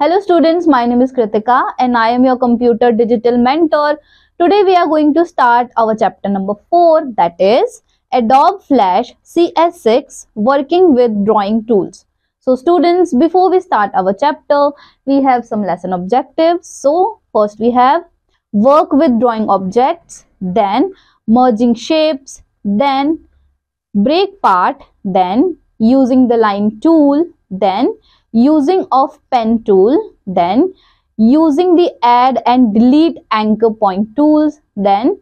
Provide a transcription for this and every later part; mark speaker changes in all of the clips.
Speaker 1: Hello students, my name is Kritika and I am your computer digital mentor. Today we are going to start our chapter number 4, that is Adobe Flash CS6 working with drawing tools. So students, before we start our chapter, we have some lesson objectives. So first we have work with drawing objects, then merging shapes, then break part, then using the line tool, then using of pen tool, then using the add and delete anchor point tools, then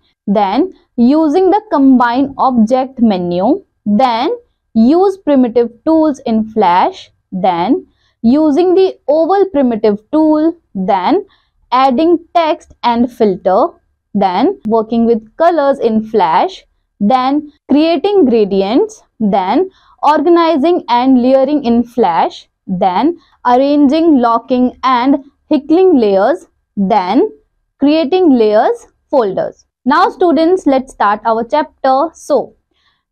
Speaker 1: using the combine object menu, then use primitive tools in Flash, then using the oval primitive tool, then adding text and filter, then working with colors in Flash, then creating gradients, then organizing and layering in Flash, then arranging, locking and hickling layers, then creating layers folders. Now students, let's start our chapter. So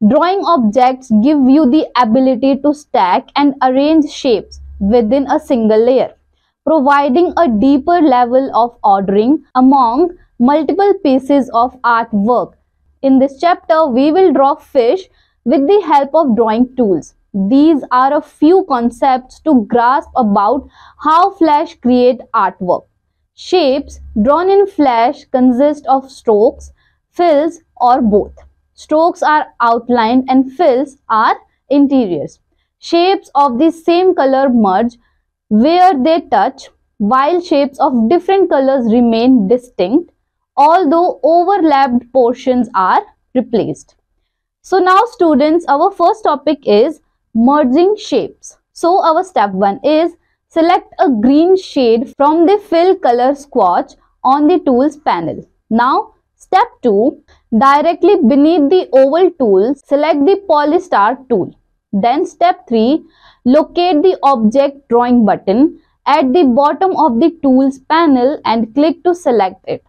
Speaker 1: drawing objects give you the ability to stack and arrange shapes within a single layer, providing a deeper level of ordering among multiple pieces of artwork. In this chapter, we will draw fish with the help of drawing tools. These are a few concepts to grasp about how Flash create artwork. Shapes drawn in Flash consist of strokes, fills or both. Strokes are outlined and fills are interiors. Shapes of the same color merge where they touch, while shapes of different colors remain distinct, although overlapped portions are replaced. So now students, our first topic is merging shapes. So our step 1 is select a green shade from the fill color swatch on the tools panel. Now step 2, directly beneath the oval tool, select the polystar tool. Then step 3, locate the object drawing button at the bottom of the tools panel and click to select it.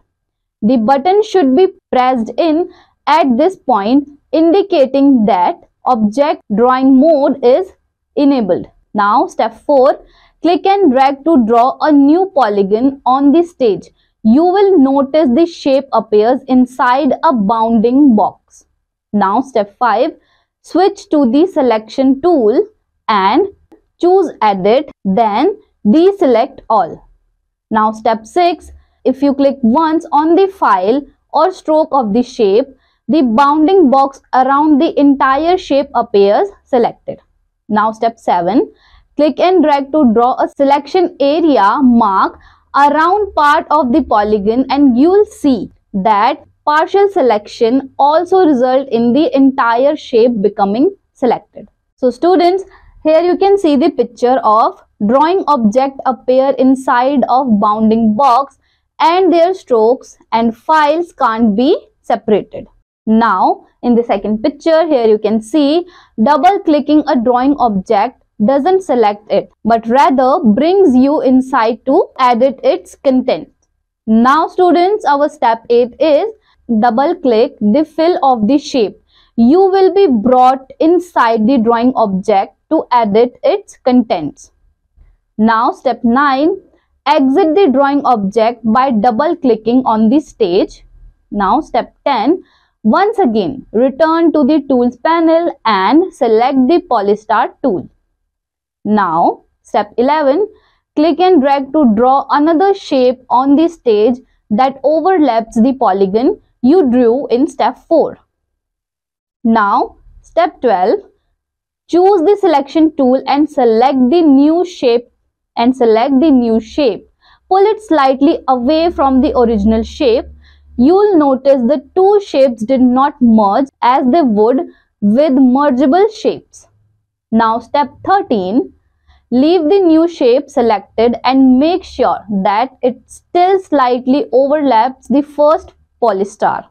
Speaker 1: The button should be pressed in at this point, indicating that object drawing mode is enabled. Now step 4, click and drag to draw a new polygon on the stage. You will notice the shape appears inside a bounding box. Now step 5, switch to the selection tool and choose edit, then deselect all. Now step 6, if you click once on the file or stroke of the shape, the bounding box around the entire shape appears selected. Now step 7, click and drag to draw a selection area mark around part of the polygon and you will see that partial selection also result in the entire shape becoming selected. So students, here you can see the picture of drawing object appear inside of bounding box and their strokes and files can't be separated. Now in the second picture, here you can see double clicking a drawing object doesn't select it but rather brings you inside to edit its content. Now students, our step 8 is double click the fill of the shape. You will be brought inside the drawing object to edit its contents. Now step 9, exit the drawing object by double clicking on the stage. Now step 10, once again return to the tools panel and select the polystar tool. Now step 11, click and drag to draw another shape on the stage that overlaps the polygon you drew in step 4. Now step 12, choose the selection tool and select the new shape. Pull it slightly away from the original shape. You'll notice the two shapes did not merge as they would with mergeable shapes. Now step 13, leave the new shape selected and make sure that it still slightly overlaps the first polystar.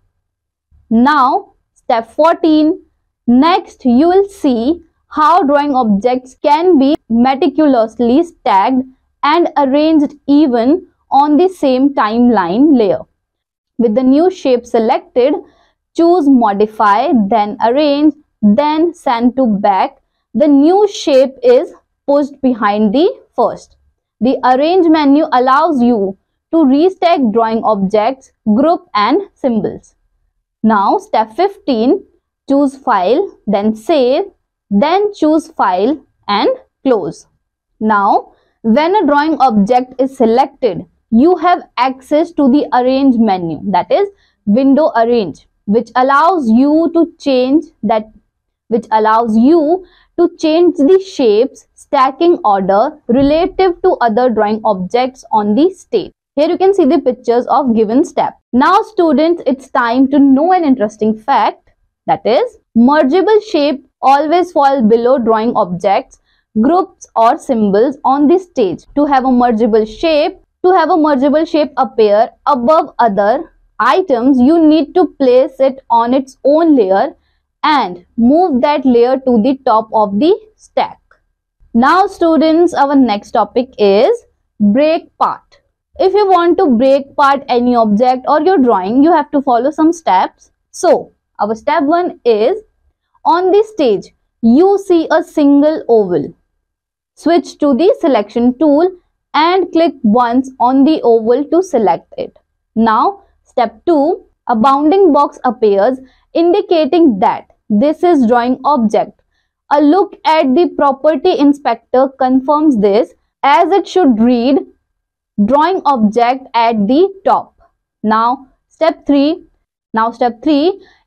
Speaker 1: Now step 14, next you will see how drawing objects can be meticulously stacked and arranged even on the same timeline layer. With the new shape selected, choose modify, then arrange, then send to back. The new shape is pushed behind the first. The Arrange menu allows you to restack drawing objects, group and symbols. Now step 15, choose File, then Save, then choose File and Close. Now when a drawing object is selected, you have access to the Arrange menu, that is Window Arrange, which allows you to change the shapes stacking order relative to other drawing objects on the stage. Here you can see the pictures of given step. Now students, it's time to know an interesting fact, that is mergeable shape always fall below drawing objects, groups or symbols on the stage. To have a mergeable shape appear above other items, you need to place it on its own layer and move that layer to the top of the stack. Now students, our next topic is break part. If you want to break part any object or your drawing, you have to follow some steps. So our step 1 is, on the stage you see a single oval. Switch to the selection tool and click once on the oval to select it. Now step 2, a bounding box appears indicating that this is drawing object. A look at the property inspector confirms this, as it should read drawing object at the top. Now step 3,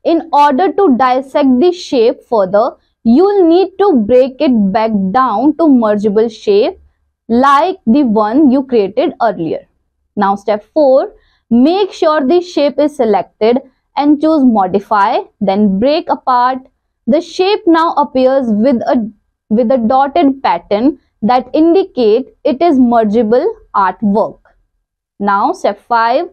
Speaker 1: in order to dissect the shape further, you'll need to break it back down to mergeable shape like the one you created earlier. Now step 4, make sure the shape is selected and choose modify, then break apart. The shape now appears with a dotted pattern that indicate it is mergeable artwork. Now step 5,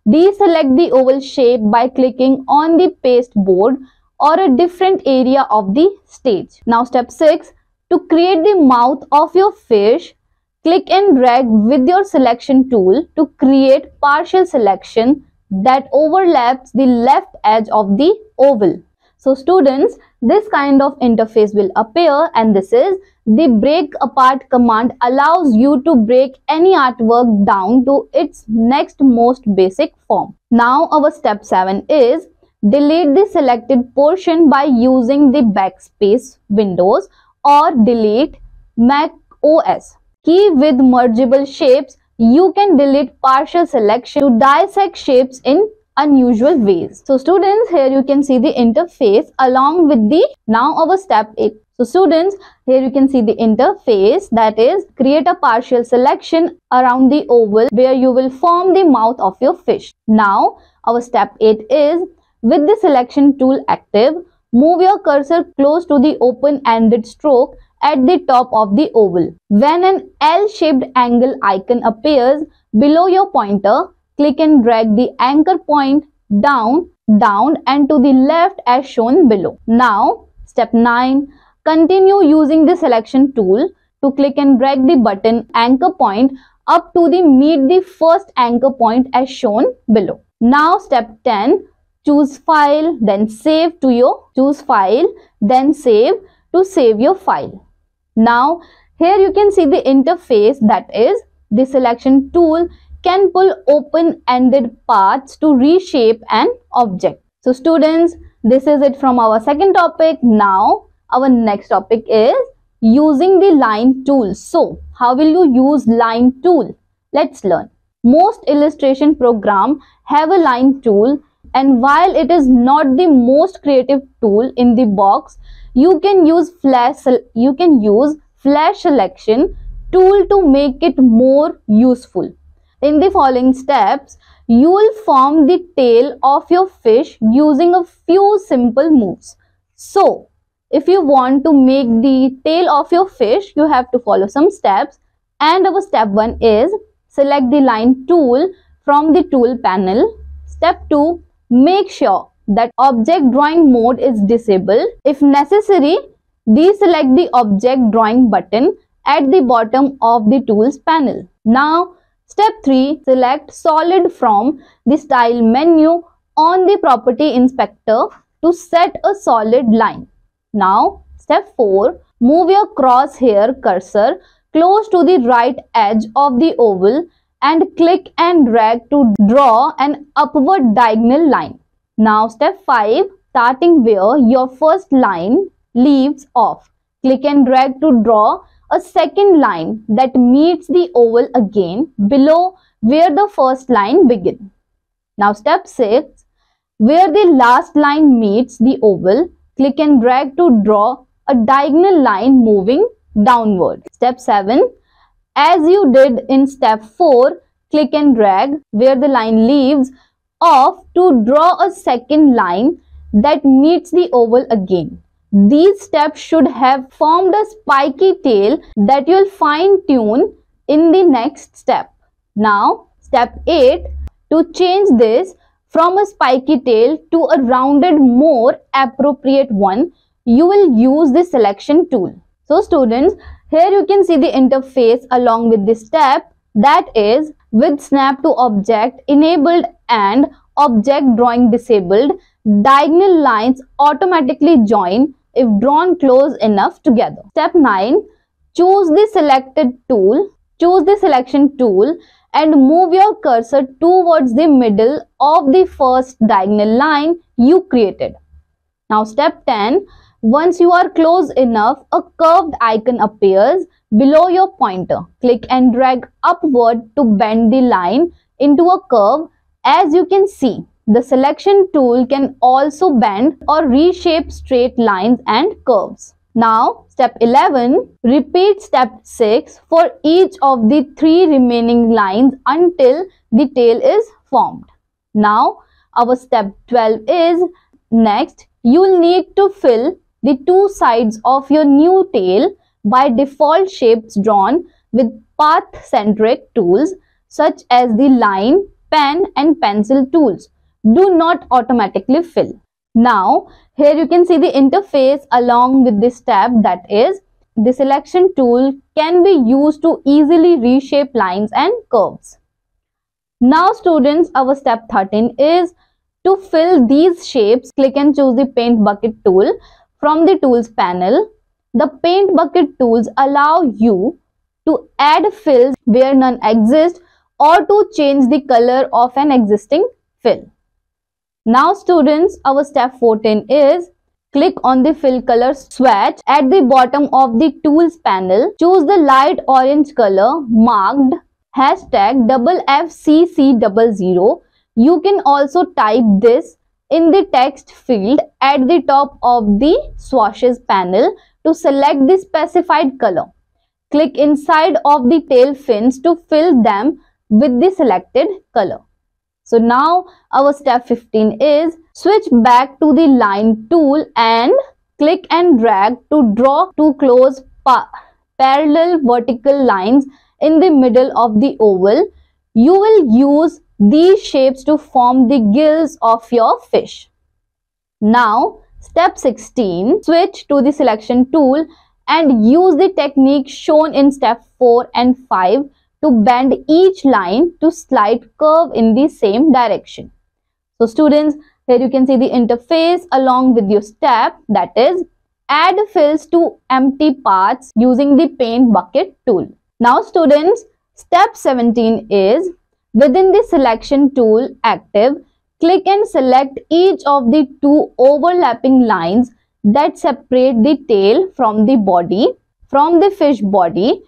Speaker 1: deselect the oval shape by clicking on the paste board or a different area of the stage. Now step 6, to create the mouth of your fish, click and drag with your selection tool to create partial selection that overlaps the left edge of the oval. So students, this kind of interface will appear, and this is the break apart command allows you to break any artwork down to its next most basic form. Now our step 7 is, delete the selected portion by using the backspace windows or delete Mac OS key. With mergeable shapes, you can delete partial selection to dissect shapes in unusual ways. So students, here you can see the interface along with the, now our step 8. So students, here you can see the interface, that is create a partial selection around the oval where you will form the mouth of your fish. Now our step 8 is, with the selection tool active, move your cursor close to the open-ended stroke at the top of the oval. When an L-shaped angle icon appears below your pointer, click and drag the anchor point down and to the left as shown below. Now step 9, continue using the selection tool to click and drag the button anchor point up to meet the first anchor point as shown below. Now step 10, choose File, then save to save your file. Now here you can see the interface, that is the selection tool can pull open-ended paths to reshape an object. So students, this is it from our second topic. Now our next topic is using the line tool. So how will you use line tool? Let's learn. Most illustration programs have a line tool, and while it is not the most creative tool in the box, you can use flash selection tool to make it more useful. In the following steps, you will form the tail of your fish using a few simple moves. So if you want to make the tail of your fish, you have to follow some steps, and our step 1 is, select the line tool from the tool panel. Step 2, make sure that object drawing mode is disabled. If necessary, deselect the object drawing button at the bottom of the tools panel. Now step 3, select solid from the style menu on the property inspector to set a solid line. Now step 4, move your crosshair cursor close to the right edge of the oval and click and drag to draw an upward diagonal line. Now step 5, starting where your first line leaves off. Click and drag to draw a second line that meets the oval again below where the first line begins. Now step 6, where the last line meets the oval, click and drag to draw a diagonal line moving downward. Step 7, as you did in step 4, click and drag where the line leaves off to draw a second line that meets the oval again. These steps should have formed a spiky tail that you will fine tune in the next step. Now step 8, to change this from a spiky tail to a rounded, more appropriate one, you will use the selection tool. So students, here you can see the interface along with this step, that is with snap to object enabled and object drawing disabled, diagonal lines automatically join if drawn close enough together. Step 9, choose the selection tool and move your cursor towards the middle of the first diagonal line you created. Now step 10, once you are close enough, a curved icon appears below your pointer. Click and drag upward to bend the line into a curve. As you can see, the selection tool can also bend or reshape straight lines and curves. Now, step 11, repeat step 6 for each of the 3 remaining lines until the tail is formed. Now, our step 12 is, next, you'll need to fill the 2 sides of your new tail by default shapes drawn with path-centric tools such as the line, pen and pencil tools. Do not automatically fill. Now, here you can see the interface along with this tab, that is, the selection tool can be used to easily reshape lines and curves. Now students, our step 13 is to fill these shapes. Click and choose the paint bucket tool from the tools panel. The paint bucket tools allow you to add fills where none exist or to change the color of an existing fill. Now students, our step 14 is, click on the fill color swatch at the bottom of the tools panel. Choose the light orange color marked #FCC00. You can also type this in the text field at the top of the swatches panel to select the specified color. Click inside of the tail fins to fill them with the selected color. So now our step 15 is, switch back to the line tool and click and drag to draw 2 close parallel vertical lines in the middle of the oval. You will use these shapes to form the gills of your fish. Now step 16, switch to the selection tool and use the technique shown in step 4 and 5 to bend each line to slight curve in the same direction. So students, here you can see the interface along with your step, that is, add fills to empty parts using the paint bucket tool. Now students, step 17 is, within the selection tool active, click and select each of the 2 overlapping lines that separate the tail from the body, from the fish body.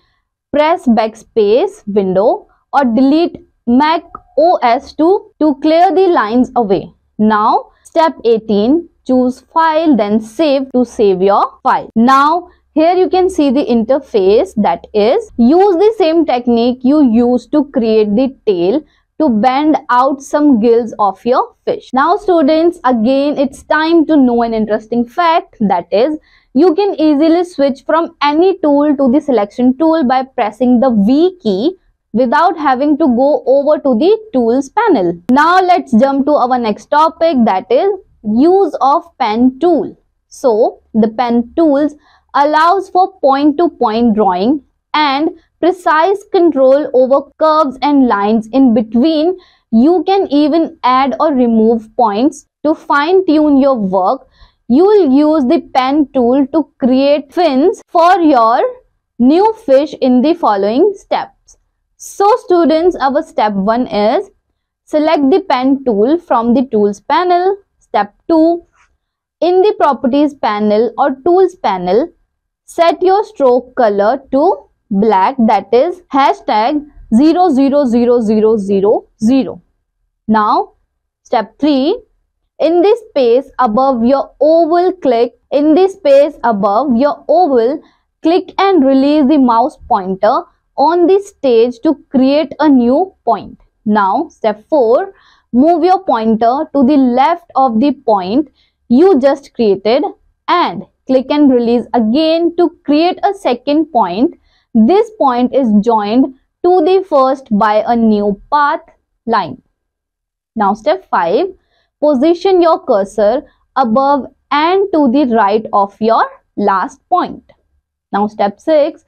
Speaker 1: Press backspace window or delete Mac OS to clear the lines away. Now step 18, choose file then save to save your file. Now here you can see the interface, that is, use the same technique you used to create the tail to bend out some gills of your fish. Now students, again it's time to know an interesting fact, that is, you can easily switch from any tool to the selection tool by pressing the V key without having to go over to the tools panel. Now let's jump to our next topic, that is use of pen tool. So the pen tools allows for point-to-point drawing and precise control over curves and lines in between. You can even add or remove points to fine-tune your work. You will use the pen tool to create fins for your new fish in the following steps. So students, our step 1 is select the pen tool from the tools panel. Step 2, in the properties panel or tools panel, set your stroke color to black, that is hashtag 000000. Now step 3, in the space above your oval, click and release the mouse pointer on the stage to create a new point. Now step 4, move your pointer to the left of the point you just created and click and release again to create a second point. This point is joined to the first by a new path line. Now step 5, position your cursor above and to the right of your last point. Now step 6,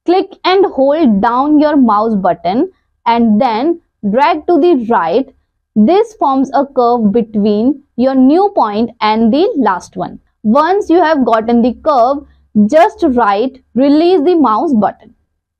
Speaker 1: click and hold down your mouse button and then drag to the right. This forms a curve between your new point and the last one. Once you have gotten the curve just right, release the mouse button.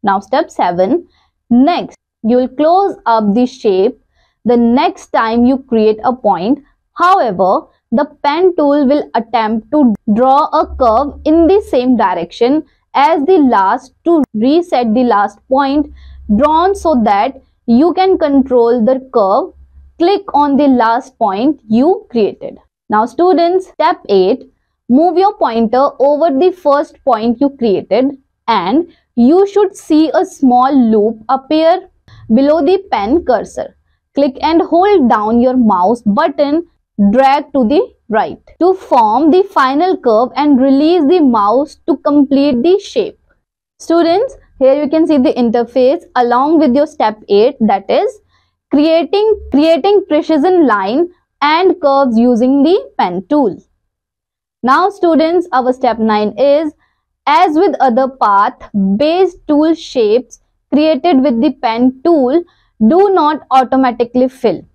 Speaker 1: Now step 7, next you will close up the shape the next time you create a point. However, the pen tool will attempt to draw a curve in the same direction as the last to reset the last point drawn so that you can control the curve. Click on the last point you created. Now students, step 8, move your pointer over the first point you created and you should see a small loop appear below the pen cursor. Click and hold down your mouse button, drag to the right to form the final curve and release the mouse to complete the shape. Students, here you can see the interface along with your step 8, that is creating precision line and curves using the pen tool. Now students, our step 9 is, as with other path-based tool shapes created with the pen tool, do not automatically fill.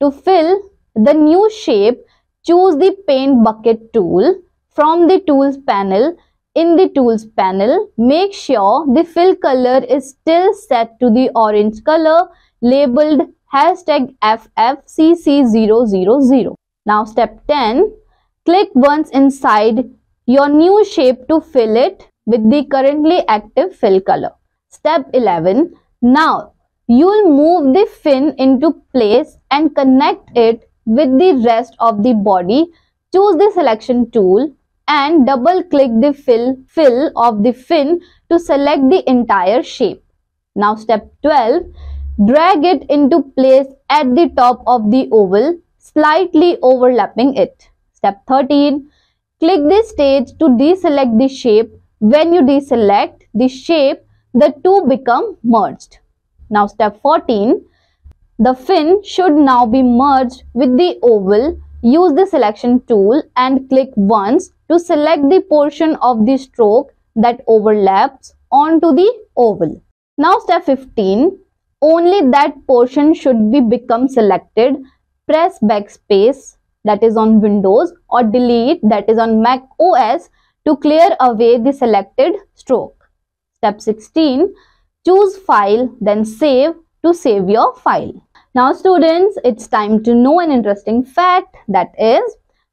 Speaker 1: To fill the new shape, choose the paint bucket tool from the tools panel. In the tools panel, make sure the fill color is still set to the orange color labeled hashtag FFCC000. Now step 10, click once inside your new shape to fill it with the currently active fill color. Step 11, now you'll move the fin into place and connect it with the rest of the body. Choose the selection tool and double click the fill of the fin to select the entire shape. Now step 12, drag it into place at the top of the oval, slightly overlapping it. Step 13, click the stage to deselect the shape. When you deselect the shape, the two become merged. Now step 14, the fin should now be merged with the oval. Use the selection tool and click once to select the portion of the stroke that overlaps onto the oval. Now step 15, only that portion should become selected. Press backspace, that is on Windows, or delete, that is on Mac OS, to clear away the selected stroke. Step 16, choose file, then save to save your file. Now students, it's time to know an interesting fact, that is,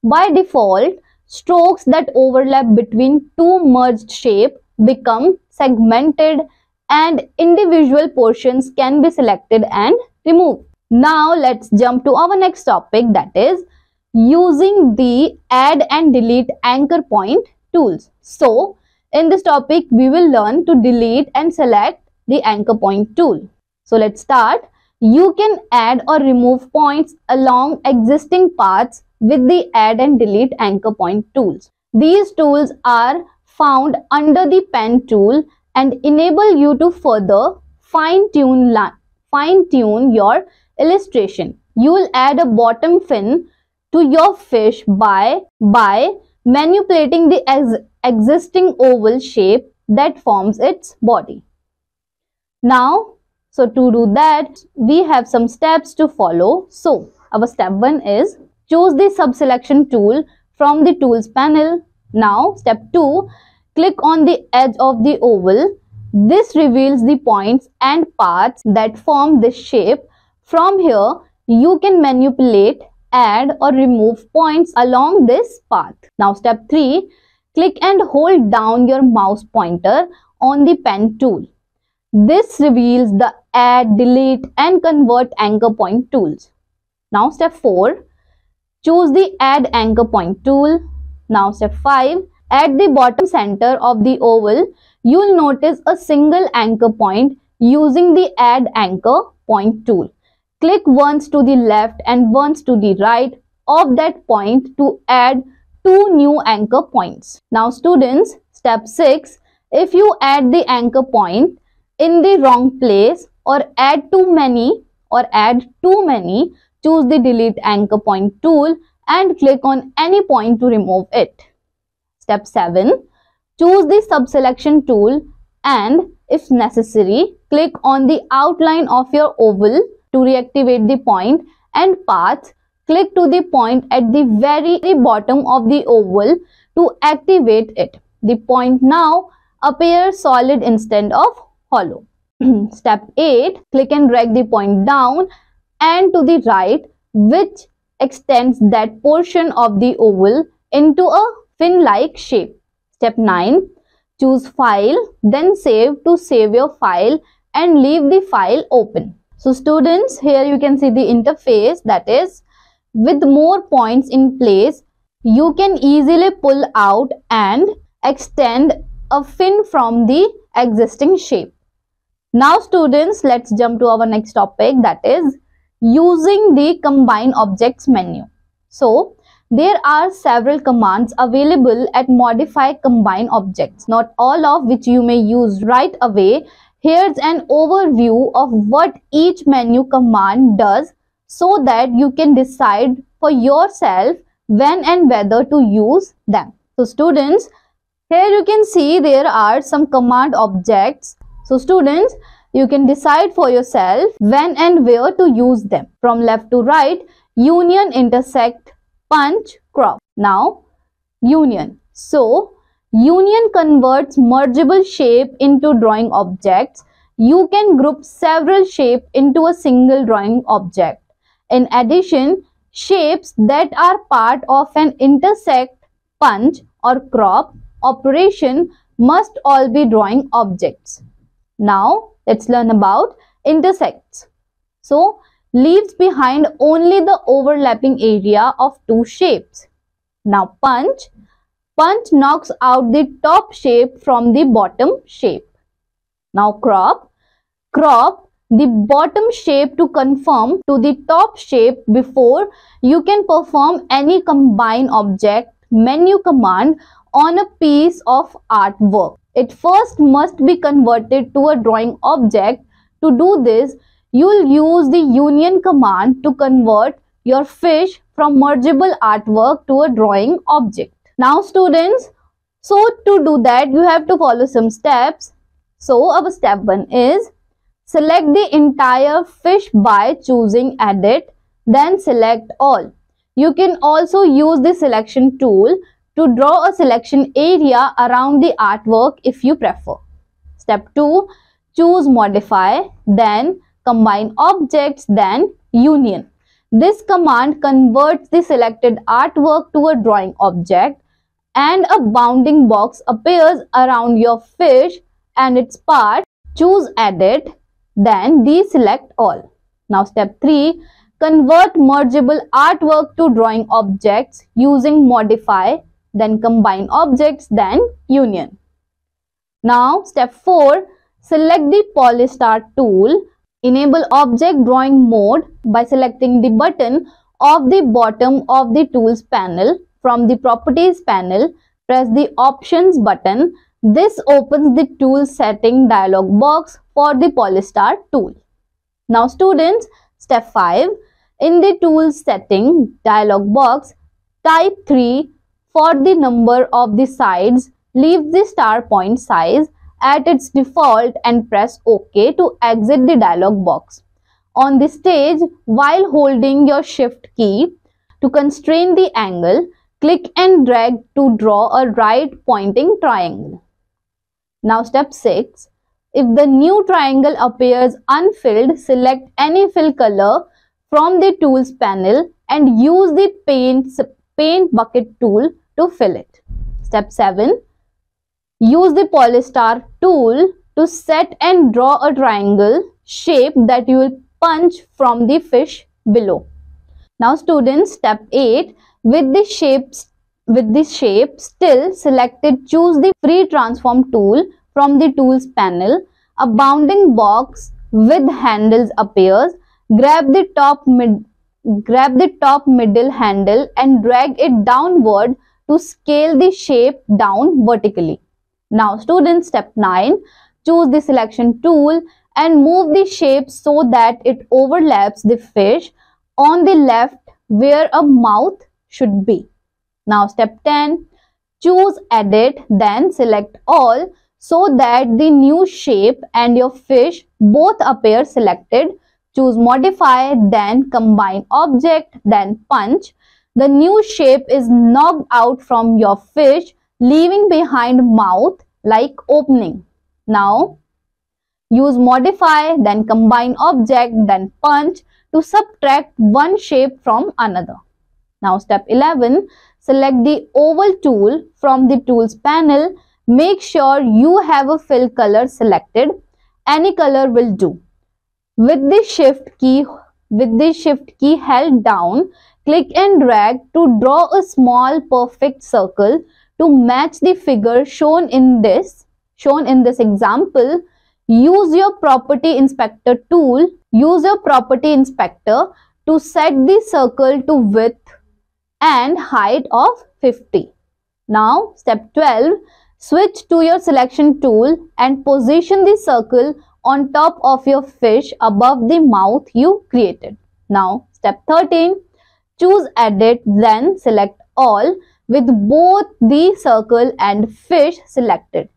Speaker 1: by default, strokes that overlap between two merged shapes become segmented and individual portions can be selected and removed. Now let's jump to our next topic, that is using the add and delete anchor point tools. So in this topic, we will learn to delete and select the anchor point tool. So let's start. You can add or remove points along existing paths with the add and delete anchor point tools. These tools are found under the pen tool and enable you to further fine-tune your illustration. You will add a bottom fin to your fish by manipulating the existing oval shape that forms its body. Now, so to do that, we have some steps to follow. So our step 1 is choose the subselection tool from the tools panel. Now step 2, click on the edge of the oval This reveals the points and paths that form this shape. From here, you can manipulate, add or remove points along this path. Now step 3, click and hold down your mouse pointer on the pen tool. This reveals the add, delete and convert anchor point tools. Now step 4, choose the add anchor point tool. Now step 5, at the bottom center of the oval, you'll notice a single anchor point using the add anchor point tool. Click once to the left and once to the right of that point to add 2 new anchor points. Now students, step 6, if you add the anchor point in the wrong place or add too many, choose the delete anchor point tool and click on any point to remove it. Step 7, choose the subselection tool and if necessary, click on the outline of your oval to reactivate the point and path. Click to the point at the very bottom of the oval to activate it. The point now appears solid instead of hollow. Step 8, click and drag the point down and to the right, which extends that portion of the oval into a fin-like shape. Step 9, choose File, then Save to save your file and leave the file open. So students, here you can see the interface, that is, with more points in place, you can easily pull out and extend a fin from the existing shape. Now students, let's jump to our next topic, that is using the Combine Objects menu. So there are several commands available at Modify Combine Objects, not all of which you may use right away. Here's an overview of what each menu command does so that you can decide for yourself when and whether to use them. So students, here you can see there are some command objects. So students, you can decide for yourself when and where to use them. From left to right, union, intersect, punch, crop. Now, union. So, union converts mergeable shape into drawing objects. You can group several shapes into a single drawing object. In addition, shapes that are part of an intersect, punch or crop operation must all be drawing objects. Now, let's learn about intersects. So, leaves behind only the overlapping area of two shapes. Now, punch knocks out the top shape from the bottom shape. Now, crop the bottom shape to conform to the top shape before you can perform any Combine Object menu command on a piece of artwork. It first must be converted to a drawing object. To do this, you'll use the union command to convert your fish from mergeable artwork to a drawing object. Now students, so to do that you have to follow some steps. So our step 1 is select the entire fish by choosing Edit, then select all. You can also use the selection tool to draw a selection area around the artwork if you prefer. Step 2, choose Modify, then Combine Objects, then Union. This command converts the selected artwork to a drawing object and a bounding box appears around your fish and its part. Choose Edit, then deselect all. Now step 3, convert mergeable artwork to drawing objects using Modify, then Combine Objects, then Union. Now step 4, select the Polystar tool. Enable object drawing mode by selecting the button of the bottom of the tools panel. From the properties panel, press the options button. This opens the tool setting dialog box for the Polystar tool. Now students, step 5, in the tools setting dialog box, type 3 for the number of the sides. Leave the star point size at its default and press OK to exit the dialog box. On the stage, while holding your shift key to constrain the angle, click and drag to draw a right pointing triangle. Now step 6, If the new triangle appears unfilled, select any fill color from the tools panel and use the paint bucket tool to fill it. Step 7. Use the Polystar tool to set and draw a triangle shape that you will punch from the fish below. Now students, step 8. With the shape still selected, choose the free transform tool from the tools panel. A bounding box with handles appears. Grab the top middle handle and drag it downward to scale the shape down vertically. Now students, step 9. Choose the selection tool and move the shape so that it overlaps the fish on the left where a mouth should be. Now step 10. Choose edit, then select all so that the new shape and your fish both appear selected. Choose modify, then combine object, then punch. The new shape is knocked out from your fish, leaving behind mouth like opening. Now use modify, then combine object, then punch to subtract one shape from another. Now step 11. Select the oval tool from the tools panel. Make sure you have a fill color selected. Any color will do. With the shift key held down, click and drag to draw a small perfect circle to match the figure shown in this example. Use your property inspector tool. Use your property inspector to set the circle to width and height of 50. Now step 12. Switch to your selection tool and position the circle on top of your fish above the mouth you created. Now step 13. Choose edit, then select all with both the circle and fish selected.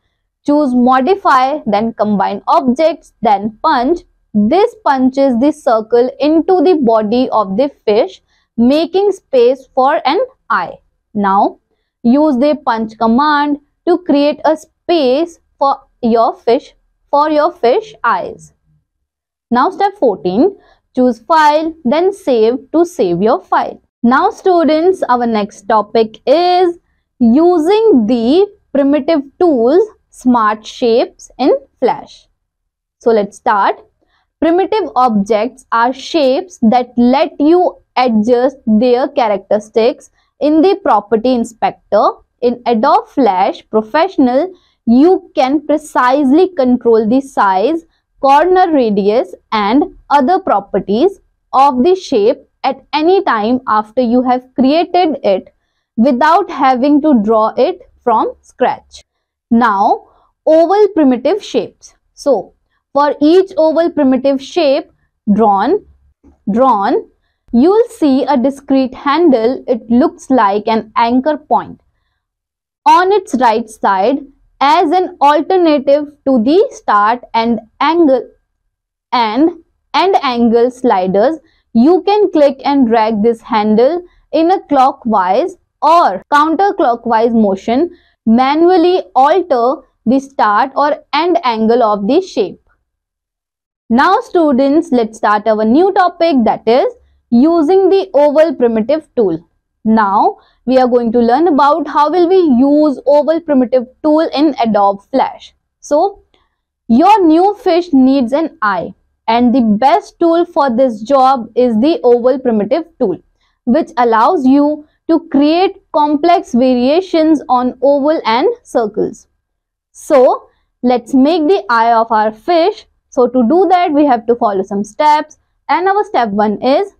Speaker 1: Choose modify, then combine objects, then punch. This punches the circle into the body of the fish, making space for an eye. Now use the punch command to create a space for your fish eyes. Now step 14. Choose file, then save to save your file. Now students, our next topic is using the primitive tools Smart Shapes in Flash. So let's start. Primitive objects are shapes that let you adjust their characteristics in the property inspector. In Adobe Flash Professional, you can precisely control the size, corner radius, and other properties of the shape at any time after you have created it without having to draw it from scratch. Now, oval primitive shapes. So, for each oval primitive shape drawn, you'll see a discrete handle. It looks like an anchor point on its right side as an alternative to the start and angle sliders. You can click and drag this handle in a clockwise or counterclockwise motion, manually alter the start or end angle of the shape. Now students, let's start our new topic, that is using the oval primitive tool. Now we are going to learn about how will we use oval primitive tool in Adobe Flash. So your new fish needs an eye, and the best tool for this job is the oval primitive tool, which allows you to create complex variations on oval and circles. So let's make the eye of our fish. So to do that, we have to follow some steps, and our step 1 is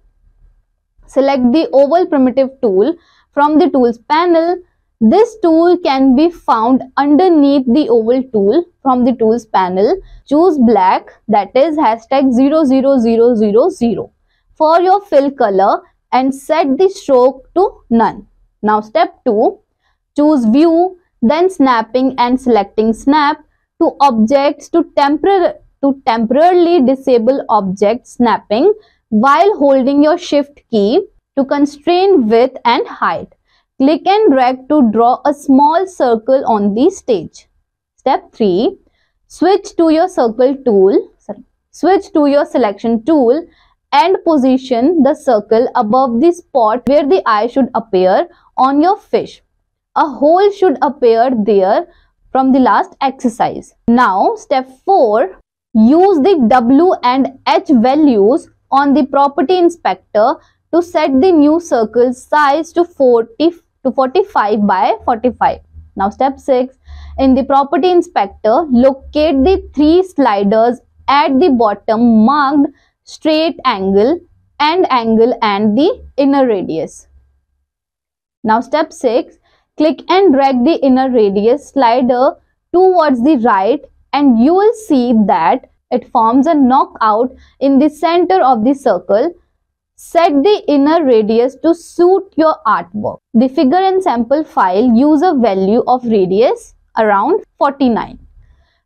Speaker 1: select the oval primitive tool from the tools panel. This tool can be found underneath the oval tool from the tools panel. Choose black, that is #00000 for your fill color and set the stroke to none. Now step 2, choose view, then snapping and selecting snap to objects to temporarily disable object snapping while holding your shift key to constrain width and height. Click and drag to draw a small circle on the stage. Step 3. Switch to your switch to your selection tool and position the circle above the spot where the eye should appear on your fish. A hole should appear there from the last exercise. Now, step 4. Use the W and H values on the property inspector to set the new circle size to 45 by 45. Now, step 6. In the property inspector, locate the 3 sliders at the bottom marked straight angle, end angle and the inner radius. Now, step 6. Click and drag the inner radius slider towards the right and you will see that it forms a knockout in the center of the circle. Set the inner radius to suit your artwork. The figure and sample file use a value of radius around 49.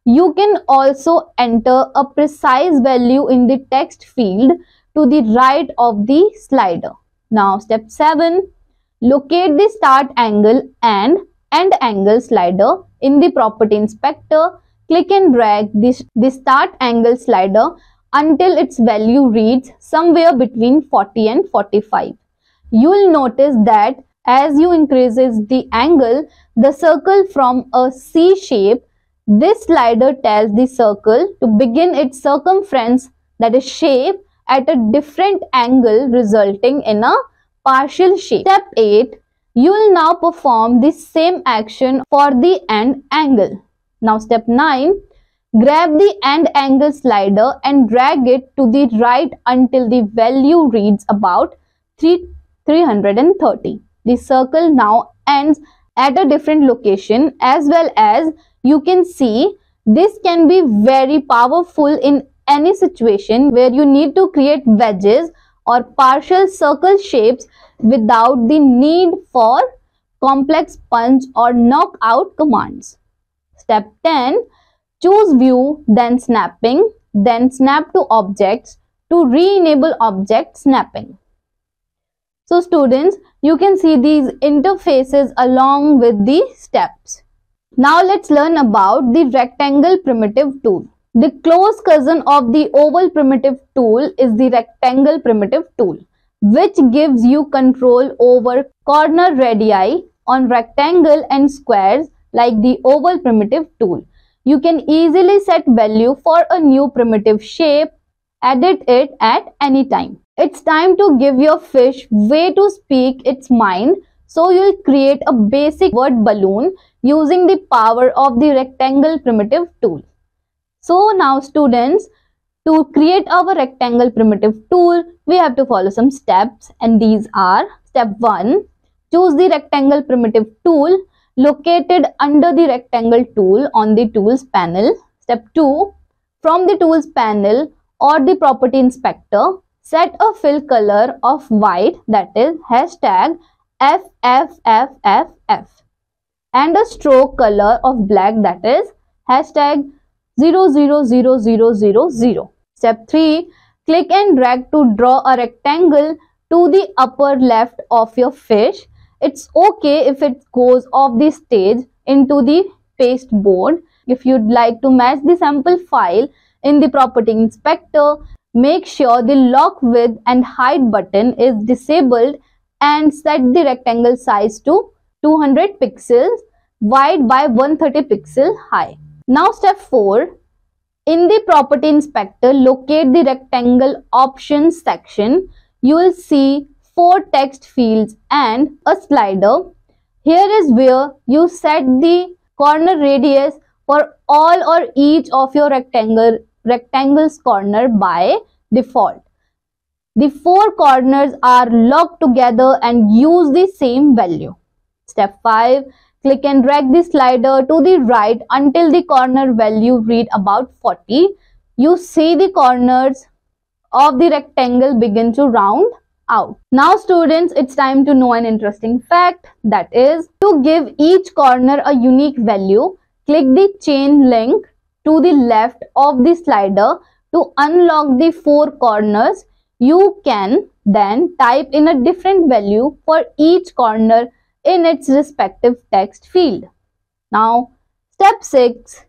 Speaker 1: You can also enter a precise value in the text field to the right of the slider. Now, step 7. Locate the start angle and end angle slider in the property inspector. Click and drag the start angle slider until its value reads somewhere between 40 and 45. You will notice that as you increases the angle, the circle from a C shape, this slider tells the circle to begin its circumference, that is shape, at a different angle resulting in a partial shape. Step 8. You will now perform the same action for the end angle. Now, step 9. Grab the end angle slider and drag it to the right until the value reads about 330. The circle now ends at a different location, as well as you can see this can be very powerful in any situation where you need to create wedges or partial circle shapes without the need for complex punch or knockout commands. Step 10. Choose view, then snapping, then snap to objects to re-enable object snapping. So students, you can see these interfaces along with the steps. Now let's learn about the rectangle primitive tool. The close cousin of the oval primitive tool is the rectangle primitive tool, which gives you control over corner radii on rectangle and squares like the oval primitive tool. You can easily set value for a new primitive shape, edit it at any time. It's time to give your fish way to speak its mind, so you'll create a basic word balloon using the power of the rectangle primitive tool. So now students, to create our rectangle primitive tool, we have to follow some steps, and these are: step 1. Choose the rectangle primitive tool located under the rectangle tool on the tools panel. Step 2. From the tools panel or the property inspector, set a fill color of white, that is hashtag FFFFF, and a stroke color of black, that is hashtag 000000. Step 3. Click and drag to draw a rectangle to the upper left of your fish. It's okay if it goes off the stage into the pasteboard. If you'd like to match the sample file in the property inspector, make sure the lock width and height button is disabled and set the rectangle size to 200 pixels wide by 130 pixel high. Now step 4. In the property inspector, locate the rectangle options section. You will see 4 text fields and a slider. Here is where you set the corner radius for all or each of your rectangle's corner by default. The 4 corners are locked together and use the same value. Step 5. Click and drag the slider to the right until the corner value read about 40. You see the corners of the rectangle begin to round out. Now students, it's time to know an interesting fact, that is, to give each corner a unique value, click the chain link to the left of the slider to unlock the 4 corners. You can then type in a different value for each corner in its respective text field. Now, step 6.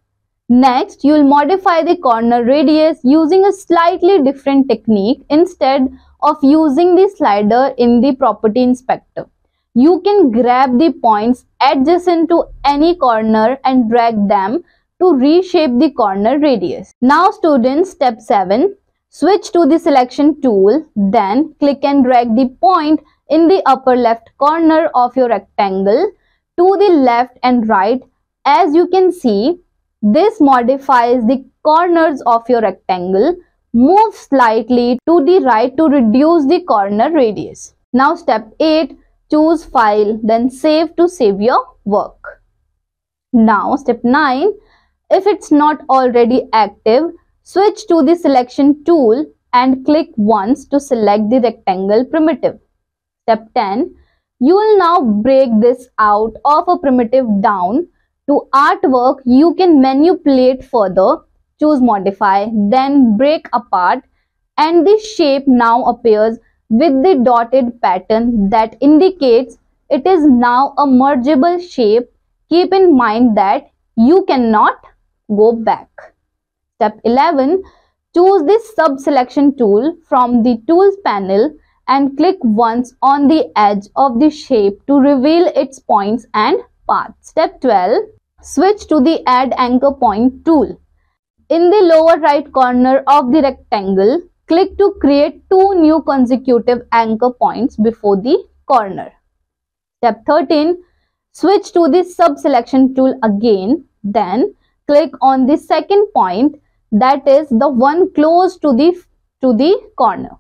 Speaker 1: Next, you will modify the corner radius using a slightly different technique. Instead of using the slider in the property inspector, you can grab the points adjacent to any corner and drag them to reshape the corner radius. Now students, step 7. Switch to the selection tool, then click and drag the point in the upper left corner of your rectangle to the left and right. As you can see, this modifies the corners of your rectangle. Move slightly to the right to reduce the corner radius. Now step 8. Choose File, then Save to save your work. Now step 9. If it's not already active, switch to the selection tool and click once to select the rectangle primitive. Step 10. You will now break this out of a primitive down to artwork. You can manipulate further, choose Modify, then break apart, and the shape now appears with the dotted pattern that indicates it is now a mergeable shape. Keep in mind that you cannot go back. Step 11. Choose the sub-selection tool from the Tools panel and click once on the edge of the shape to reveal its points and paths. Step 12. Switch to the Add Anchor Point tool. In the lower right corner of the rectangle, click to create 2 new consecutive anchor points before the corner. Step 13. Switch to the sub-selection tool again, then click on the second point, that is the one close to the corner,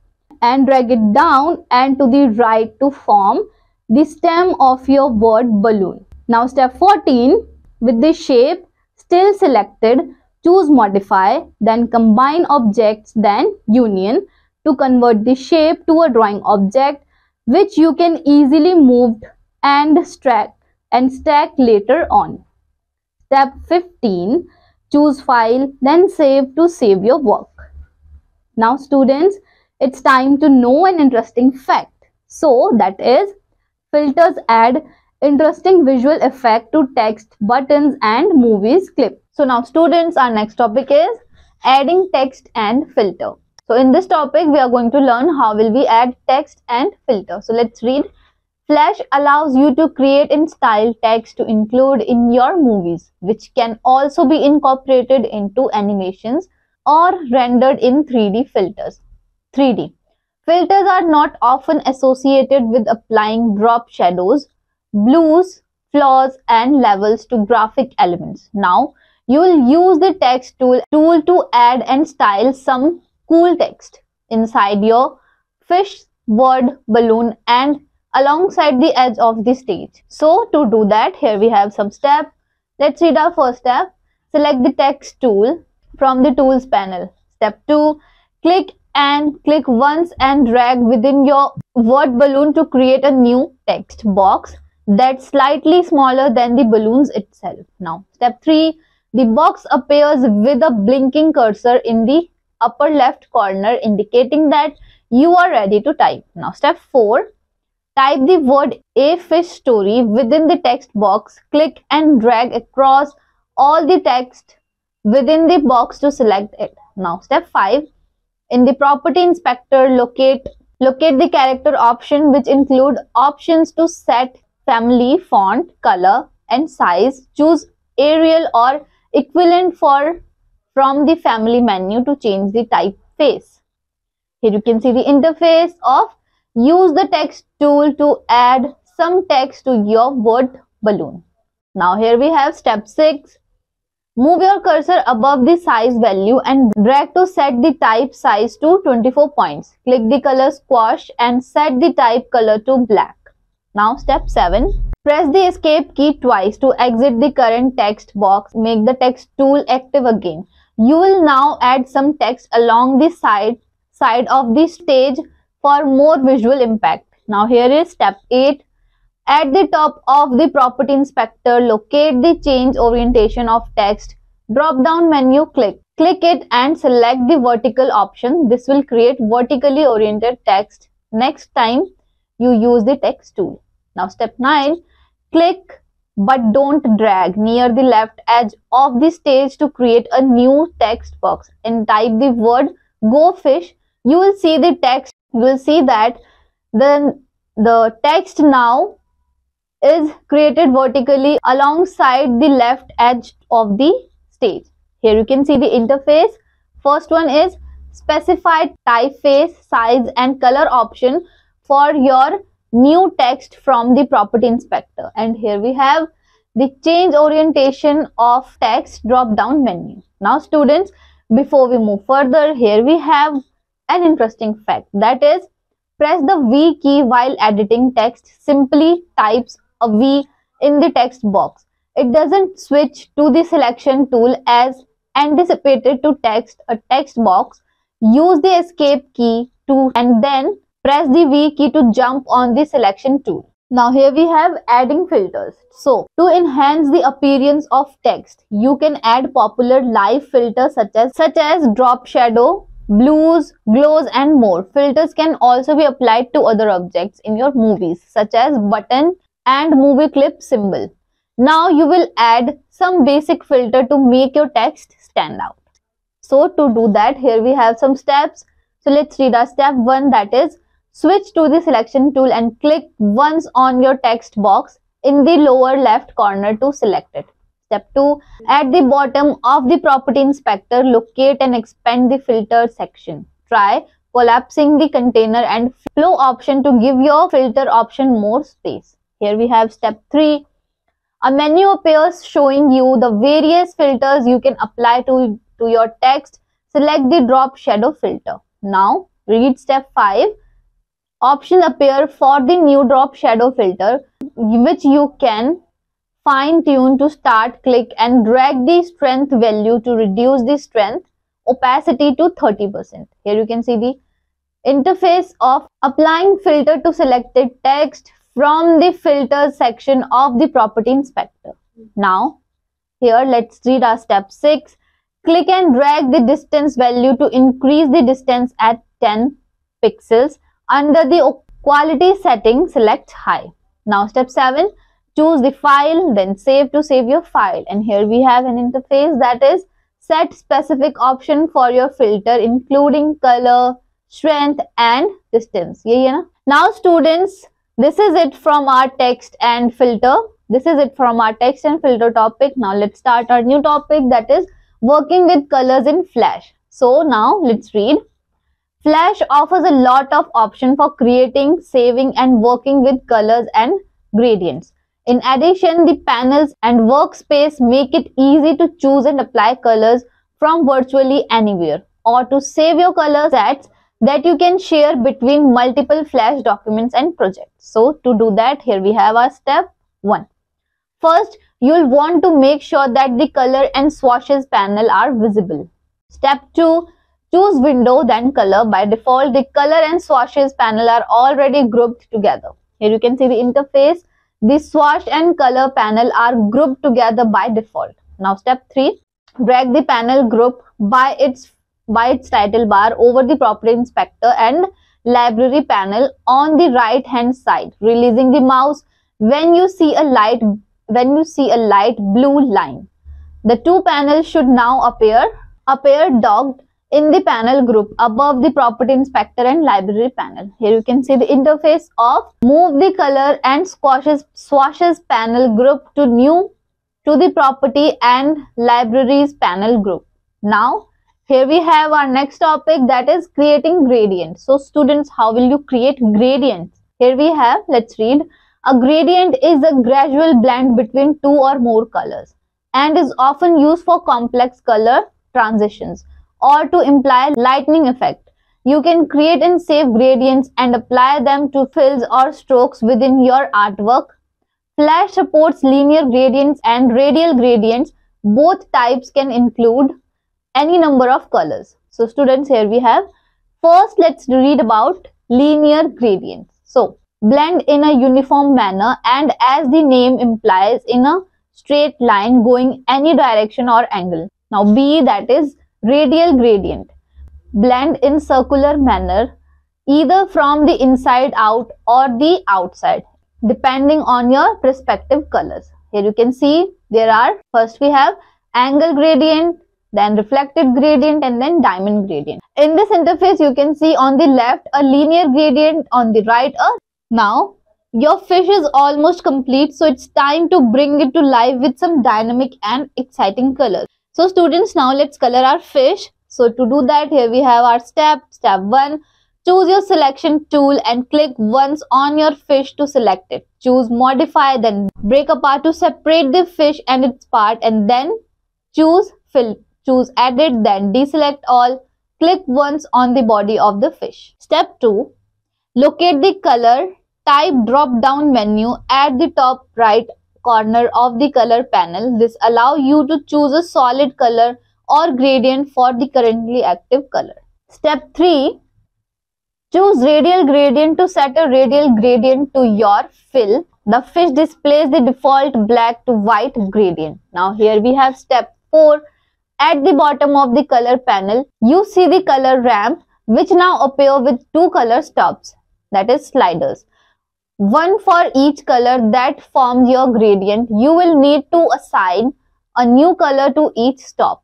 Speaker 1: and drag it down and to the right to form the stem of your word balloon. Now step 14. With the shape still selected, choose Modify, then Combine Objects, then Union to convert the shape to a drawing object which you can easily move and stack later on. Step 15. Choose File, then Save to save your work. Now students, it's time to know an interesting fact. So that is, filters add interesting visual effect to text, buttons and movies clip. So now students, our next topic is adding text and filter. So in this topic we are going to learn how will we add text and filter. So let's read. Flash allows you to create and style text to include in your movies, which can also be incorporated into animations or rendered in 3D filters. 3D filters are not often associated with applying drop shadows, blues, flaws and levels to graphic elements. Now you will use the text tool to add and style some cool text inside your fish word balloon and alongside the edge of the stage. So to do that, here we have some steps. Let's read our first step. Select the text tool from the tools panel. Step 2. Click once and drag within your word balloon to create a new text box that's slightly smaller than the balloons itself. Now step 3. The box appears with a blinking cursor in the upper left corner indicating that you are ready to type. Now step 4. Type the word A Fish Story within the text box. Click and drag across all the text within the box to select it. Now step 5. In the property inspector, locate the character option, which include options to set family, font, color and size. Choose Arial or equivalent from the family menu to change the typeface. Here you can see the interface of use the text tool to add some text to your word balloon. Now here we have step 6. Move your cursor above the size value and drag to set the type size to 24 points. Click the color squash and set the type color to black. Now step 7. Press the escape key twice to exit the current text box. Make the text tool active again. You will now add some text along the side of the stage for more visual impact. Now here is step 8. At the top of the property inspector, locate the change orientation of text drop down menu. Click it and select the vertical option. This will create vertically oriented text next time you use the text tool. Now step 9. Click but don't drag near the left edge of the stage to create a new text box and type the word Go Fish. You will see the text. You will see that the text now is created vertically alongside the left edge of the stage. Here you can see the interface. First one is specify typeface, size and color option for your new text from the property inspector. And here we have the change orientation of text drop down menu. Now students, before we move further, here we have an interesting fact, that is, press the V key while editing text. Simply types a V in the text box. It doesn't switch to the selection tool as anticipated to text a text box. Use the escape key and then press the V key to jump on the selection tool. Now here we have adding filters. So to enhance the appearance of text, you can add popular live filters such as drop shadow, blues, glows and more. Filters can also be applied to other objects in your movies such as button and movie clip symbol. Now you will add some basic filter to make your text stand out. So to do that, here we have some steps. So let's read our step 1, that is, switch to the selection tool and click once on your text box in the lower left corner to select it. Step 2, at the bottom of the property inspector, locate and expand the filter section. Try collapsing the container and flow option to give your filter option more space. Here we have step 3. A menu appears showing you the various filters you can apply to your text. Select the drop shadow filter. Now read step 5. Options appear for the new drop shadow filter, which you can fine tune to start. Click and drag the strength value to reduce the strength opacity to 30%. Here you can see the interface of applying filter to selected text from the filters section of the property inspector. Now here let's read our step 6. Click and drag the distance value to increase the distance at 10 pixels. Under the quality setting, select high. Now step 7, choose the file, then save to save your file. And here we have an interface, that is, set specific option for your filter including color, strength and distance. Now students, this is it from our text and filter. This is it from our text and filter topic. Now let's start our new topic, that is working with colors in Flash. So now let's read. Flash offers a lot of options for creating, saving and working with colors and gradients. In addition, the panels and workspace make it easy to choose and apply colors from virtually anywhere, or to save your color sets that you can share between multiple Flash documents and projects. So to do that, here we have our step 1. First, you'll want to make sure that the color and swatches panel are visible. Step 2, choose window then color. By default, the color and swatches panel are already grouped together. Here you can see the interface. The swatch and color panel are grouped together by default. Now step 3, drag the panel group by its title bar over the property inspector and library panel on the right hand side, releasing the mouse when you see a light blue line. The two panels should now appear docked in the panel group above the property inspector and library panel. Here you can see the interface of move the color and swatches panel group to the property and libraries panel group. Now here we have our next topic, that is creating gradients. So students, how will you create gradients? Here we have, let's read. A gradient is a gradual blend between two or more colors and is often used for complex color transitions or to imply lightning effect. You can create and save gradients and apply them to fills or strokes within your artwork. Flash supports linear gradients and radial gradients. Both types can include any number of colors. So students, here we have, first let's read about linear gradients. So blend in a uniform manner and, as the name implies, in a straight line going any direction or angle. Now B, that is radial gradient. Blend in circular manner either from the inside out or the outside, depending on your respective colors. Here you can see there are, first we have angle gradient, then reflected gradient, and then diamond gradient. In this interface you can see on the left a linear gradient, on the right a. Now your fish is almost complete, so it's time to bring it to life with some dynamic and exciting colors. So students, now let's color our fish. So to do that, here we have our step 1. Choose your selection tool and click once on your fish to select it. Choose modify, then break apart to separate the fish and its part, and then choose fill. Choose edit, then deselect all. Click once on the body of the fish. Step 2. Locate the color type drop down menu at the top right corner of the color panel. This allows you to choose a solid color or gradient for the currently active color. Step 3. Choose radial gradient to set a radial gradient to your fill. The fish displays the default black to white gradient. Now here we have step 4. At the bottom of the color panel, you see the color ramp, which now appear with 2 color stops, that is sliders. One for each color that forms your gradient. You will need to assign a new color to each stop.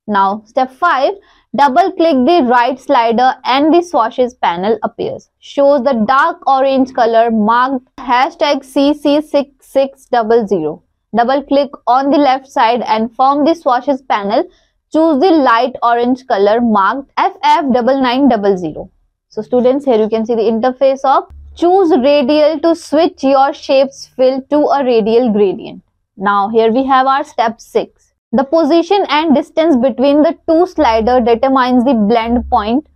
Speaker 1: Now step 5. Double click the right slider and the swashes panel appears. Shows the dark orange color marked #CC6600. Double click on the left side and from the swashes panel, choose the light orange color marked FF9900. So students, here you can see the interface of choose radial to switch your shape's fill to a radial gradient. Now here we have our step 6. The position and distance between the 2 sliders determines the blend point.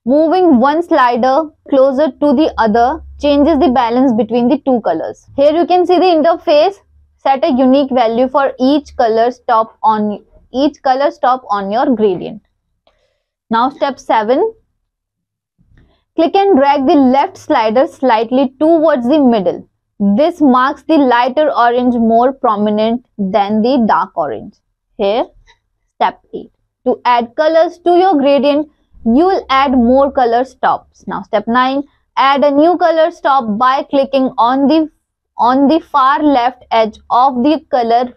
Speaker 1: Moving one slider closer to the other changes the balance between the 2 colors. Here you can see the interface. Set a unique value for each color stop on your gradient. Now step 7. Click and drag the left slider slightly towards the middle. This marks the lighter orange more prominent than the dark orange. Here, step 8. To add colors to your gradient, you will add more color stops. Now step 9. Add a new color stop by clicking on the far left edge of the color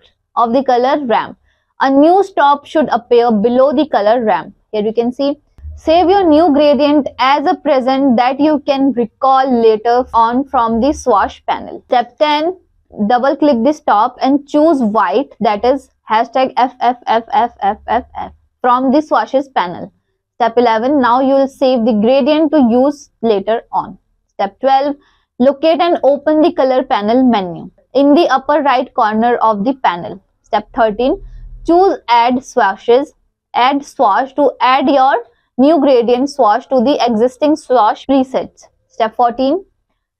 Speaker 1: ramp. A new stop should appear below the color ramp. Here you can see. Save your new gradient as a present that you can recall later on from the swash panel. Step 10. Double click the stop and choose white, that is #FFFFFFF from the swashes panel. Step 11. Now you will save the gradient to use later on. Step 12. Locate and open the color panel menu in the upper right corner of the panel. Step 13. Choose add swash to add your new gradient swash to the existing swash presets. Step 14.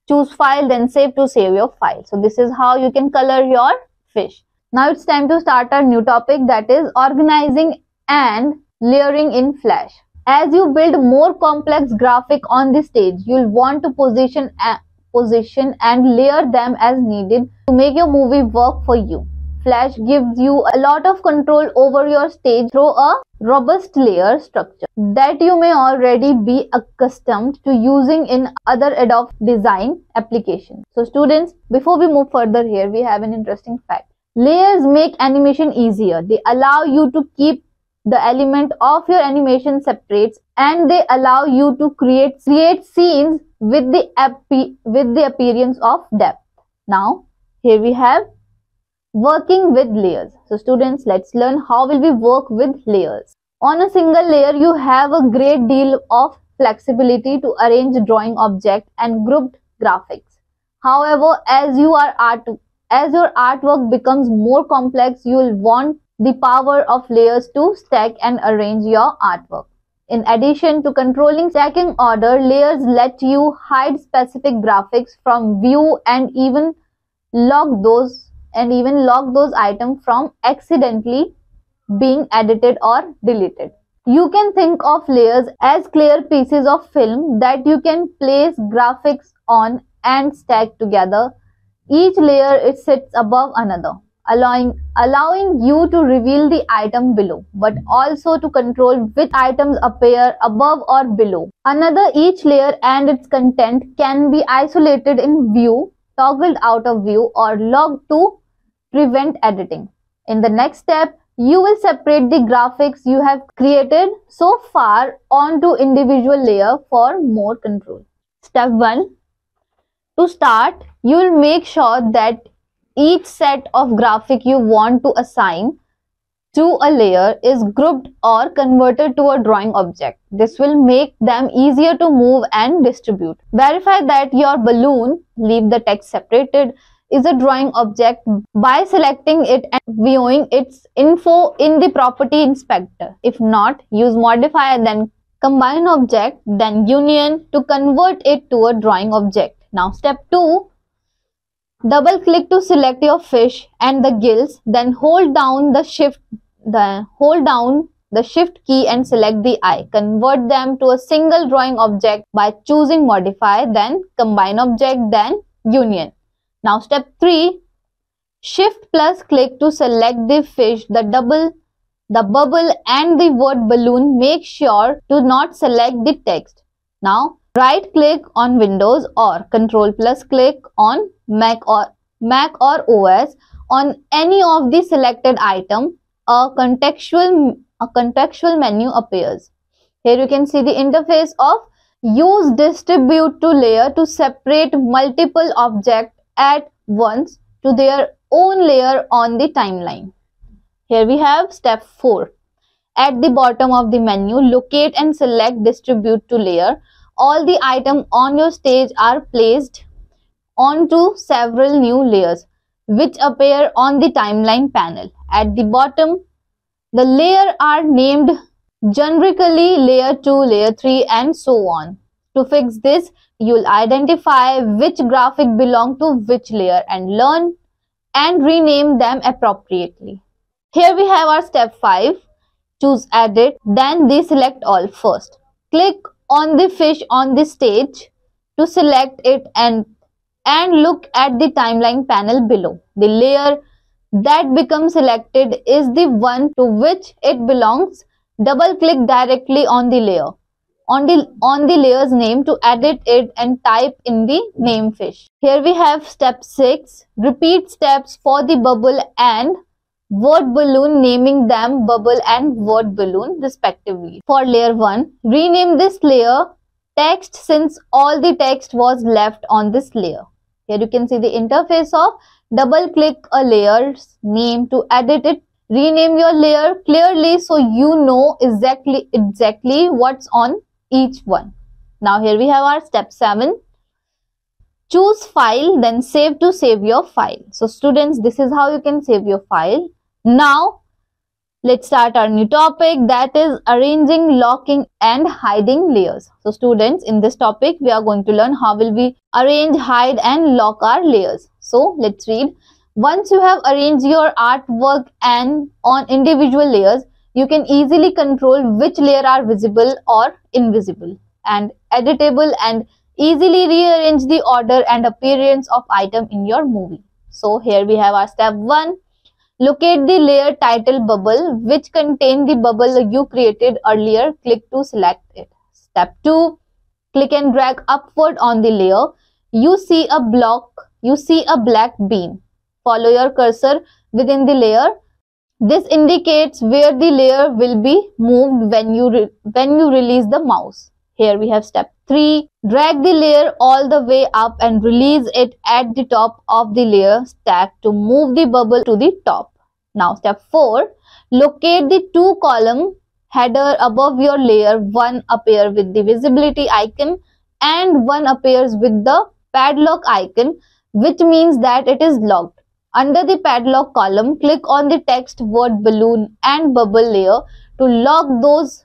Speaker 1: Choose file, then save to save your file. So this is how you can color your fish. Now it's time to start our new topic, that is organizing and layering in Flash. As you build more complex graphic on the stage, you'll want to position and layer them as needed to make your movie work for you. Flash gives you a lot of control over your stage through a robust layer structure that you may already be accustomed to using in other Adobe design applications. So students, before we move further, here we have an interesting fact. Layers make animation easier. They allow you to keep the element of your animation separate, and they allow you to create scenes with the appearance of depth. Now here we have working with layers. So students, let's learn how will we work with layers. On a single layer, you have a great deal of flexibility to arrange drawing object and grouped graphics. However, as your artwork becomes more complex, you will want the power of layers to stack and arrange your artwork. In addition to controlling stacking order, layers let you hide specific graphics from view and even log those items from accidentally being edited or deleted. You can think of layers as clear pieces of film that you can place graphics on and stack together. Each layer sits above another, allowing you to reveal the item below, but also to control which items appear above or below. Each layer and its content can be isolated in view, toggled out of view, or logged to prevent editing. In the next step, you will separate the graphics you have created so far onto individual layer for more control. Step 1. To start, you will make sure that each set of graphic you want to assign to a layer is grouped or converted to a drawing object. This will make them easier to move and distribute. Verify that your balloon, leave the text separated, is a drawing object by selecting it and viewing its info in the property inspector. If not, use modifier, then combine object, then union to convert it to a drawing object. Now step 2. Double click to select your fish and the gills, then hold down the shift key and select the eye. Convert them to a single drawing object by choosing modify, then combine object, then union. Now step 3. Shift plus click to select the fish, the bubble and the word balloon. Make sure to not select the text. Now right click on Windows or Control plus click on Mac or OS on any of the selected item. A contextual menu appears. Here you can see the interface of use distribute to layer to separate multiple objects at once to their own layer on the timeline. Here we have step 4. At the bottom of the menu, locate and select distribute to layer. All the items on your stage are placed onto several new layers which appear on the timeline panel. At the bottom, the layers are named generically layer 2, layer 3 and so on. To fix this, you will identify which graphic belong to which layer and learn and rename them appropriately. Here we have our step 5. Choose edit, then deselect all first. Click on the fish on the stage to select it and look at the timeline panel below. The layer that becomes selected is the one to which it belongs. Double click directly on the layer, on the layer's name to edit it and type in the name fish. Here we have step 6. Repeat steps for the bubble and word balloon, naming them bubble and word balloon respectively. For layer 1, rename this layer text since all the text was left on this layer. Here you can see the interface of double click a layer's name to edit it. Rename your layer clearly so you know exactly what's on each one. Now here we have our step 7. Choose file, then save to save your file. So students, this is how you can save your file. Now let's start our new topic, that is arranging, locking and hiding layers. So students, in this topic we are going to learn how will we arrange, hide and lock our layers. So let's read. Once you have arranged your artwork and on individual layers, you can easily control which layer are visible or invisible and editable and easily rearrange the order and appearance of item in your movie. So here we have our step 1. Locate the layer title bubble which contain the bubble you created earlier. Click to select it. Step 2. Click and drag upward on the layer. You see a black beam. Follow your cursor within the layer. This indicates where the layer will be moved when you release the mouse. Here we have step 3. Drag the layer all the way up and release it at the top of the layer stack to move the bubble to the top. Now step 4. Locate the 2-column header above your layer. One appears with the visibility icon and one appears with the padlock icon, which means that it is locked. Under the padlock column, click on the text, word, balloon and bubble layer to lock those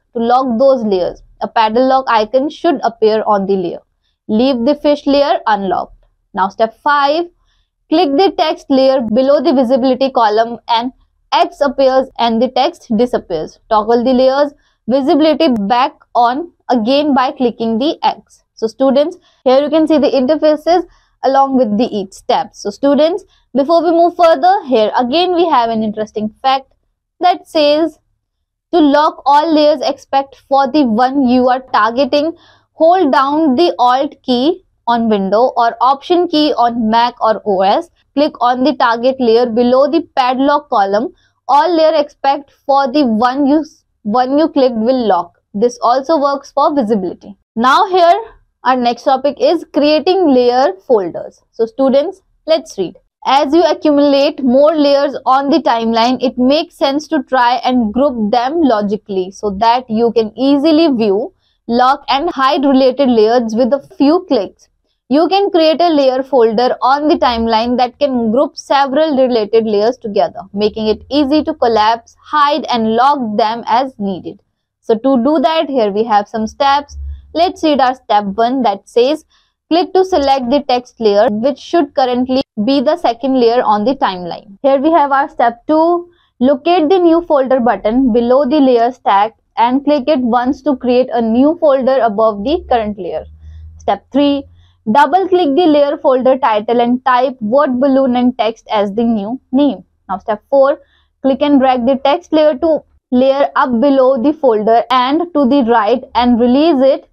Speaker 1: layers. A padlock icon should appear on the layer. Leave the fish layer unlocked. Now step 5. Click the text layer below the visibility column and X appears and the text disappears. Toggle the layer's visibility back on again by clicking the X. So students, here you can see the interfaces along with the each step. So students, before we move further, here again we have an interesting fact that says to lock all layers except for the one you are targeting, hold down the Alt key on Windows or Option key on Mac or OS. Click on the target layer below the padlock column. All layer except for the one you clicked will lock. This also works for visibility. Now here our next topic is creating layer folders. So students, let's read. As you accumulate more layers on the timeline, it makes sense to try and group them logically so that you can easily view, lock and hide related layers with a few clicks. You can create a layer folder on the timeline that can group several related layers together, making it easy to collapse, hide and lock them as needed. So to do that, here we have some steps. Let's read our step 1 that says, click to select the text layer, which should currently be the second layer on the timeline. Here we have our step 2. Locate the new folder button below the layer stack and click it once to create a new folder above the current layer. Step 3. Double click the layer folder title and type word balloon and text as the new name. Now step 4. Click and drag the text layer to layer up below the folder and to the right and release it.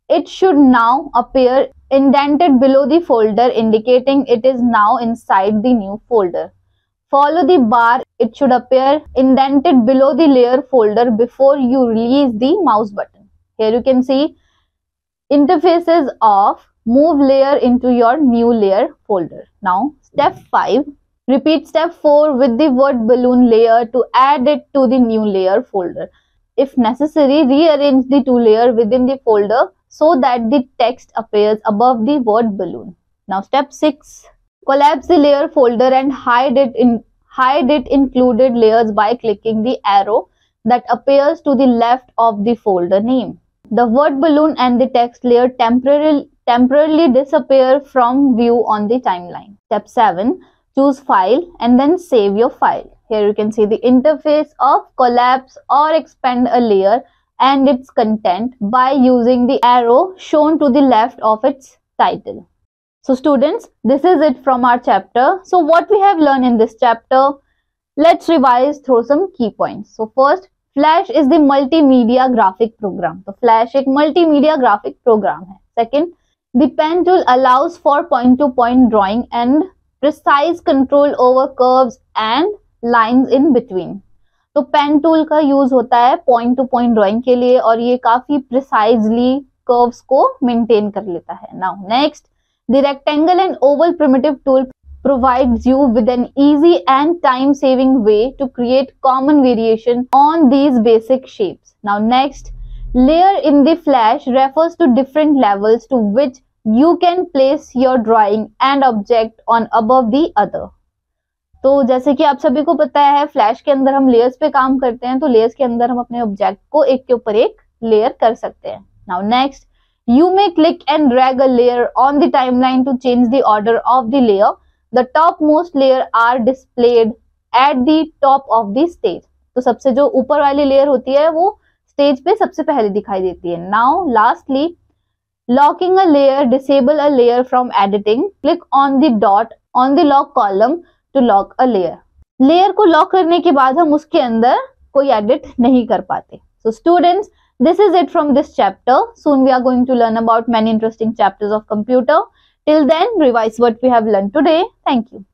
Speaker 1: It should now appear indented below the folder, indicating it is now inside the new folder. Follow the bar. It should appear indented below the layer folder before you release the mouse button. Here you can see interfaces of move layer into your new layer folder. Now step 5. Repeat step 4 with the word balloon layer to add it to the new layer folder. If necessary, rearrange the two layers within the folder so that the text appears above the word balloon. Now step 6. Collapse the layer folder and hide it included layers by clicking the arrow that appears to the left of the folder name. The word balloon and the text layer temporarily disappear from view on the timeline. Step 7. Choose file and then save your file. Here you can see the interface of collapse or expand a layer and its content by using the arrow shown to the left of its title. So students, this is it from our chapter. So what we have learned in this chapter, let's revise through some key points. So first, Flash is the multimedia graphic program. तो Flash एक multimedia graphic program है. Second, the pen tool allows for point-to-point drawing and precise control over curves and lines in between. तो pen tool का use होता है point two point drawing के लिए और ये काफी प्रिसाइजली कर्व्स को मेंटेन कर लेता है. Now next, the rectangle and Oval primitive tool provides you with an easy and time-saving way to create common variation on these basic shapes. Now next, layer in the Flash refers to different levels to which you can place your drawing and object on above the other. तो जैसे कि आप सभी को पता है, flash के अंदर हम लेयर्स पे काम करते हैं, तो लेयर्स के अंदर हम अपने ऑब्जेक्ट को एक के ऊपर एक लेयर कर सकते हैं. Now next, you may click and drag a layer on the timeline to change the order of the layer. The topmost layer are displayed at the top of the stage. तो सबसे जो ऊपर वाली layer होती है वो stage पे सबसे पहले दिखाई देती है. Now lastly, locking a layer, disable a layer from editing. Click on the dot on the lock column to lock a layer. Layer को लॉक करने के बाद हम उसके अंदर कोई एडिट नहीं कर पाते. So students, this is it from this chapter. Soon we are going to learn about many interesting chapters of computer. Till then, revise what we have learned today. Thank you.